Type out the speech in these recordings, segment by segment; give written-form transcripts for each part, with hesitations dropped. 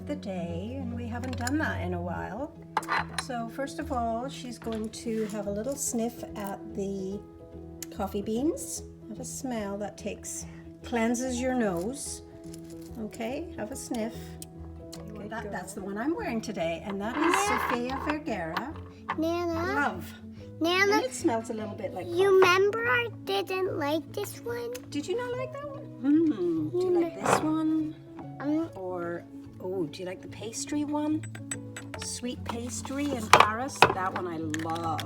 of the day, and we haven't done that in a while. So first of all, she's going to have a little sniff at the coffee beans. Have a smell that cleanses your nose. Okay, have a sniff. Good, that's the one I'm wearing today, and that is Sofia Vergara Love. Nana, and it smells a little bit like coffee. You remember I didn't like this one? Did you not like that one? Do you like this one? Or, oh, do you like the pastry one? Sweet pastry in Paris. That one I love.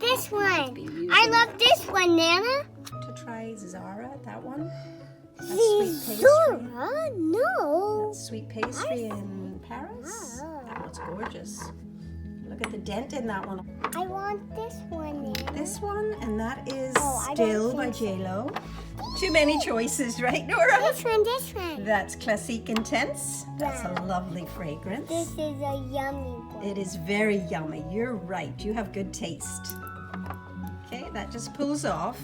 This one. I love this one, Nana. To try Zara, that one. That's Zara? No. That's sweet pastry in Paris. That one's gorgeous. Look at the dent in that one. I want this one, Nana. This one, and that is Still by J.Lo. Too many choices, right, Nora? This one. That's Classique Intense. That's a lovely fragrance. This is a yummy one. It is very yummy. You're right. You have good taste. Okay, that just pulls off.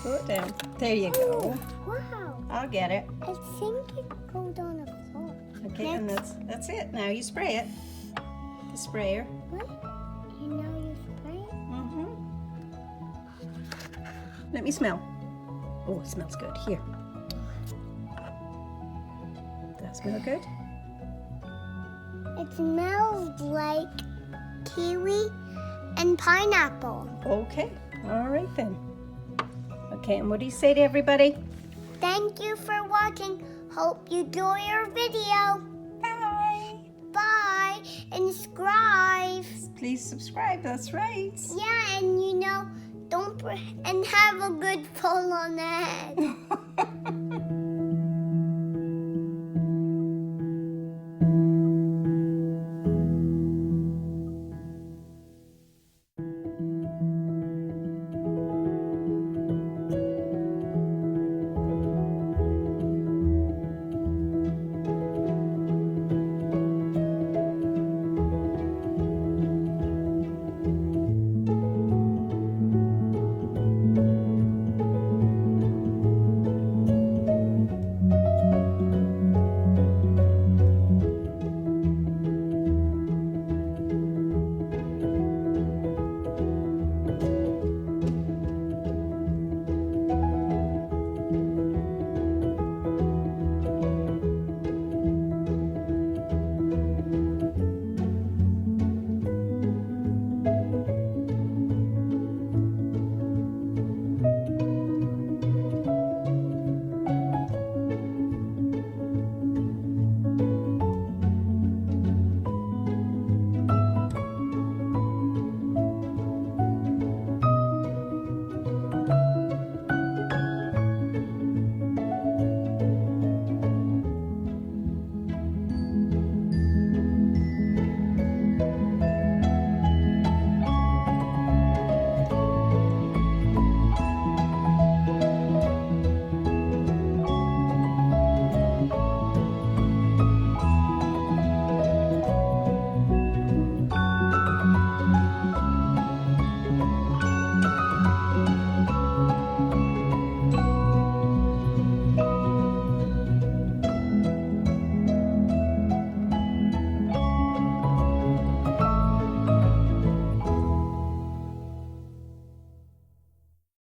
Pull it down. There you go. Wow. I'll get it. I think it goes on the floor. Okay, and that's it. Now you spray it. The sprayer. What? You know you spray it? Let me smell. Oh, it smells good. Here. Does that smell good? It smells like kiwi and pineapple. Okay. All right then. Okay, and what do you say to everybody? Thank you for watching. Hope you enjoy our video. Bye. Bye. And subscribe. Please subscribe. That's right. Yeah, and and have a good pull on the head.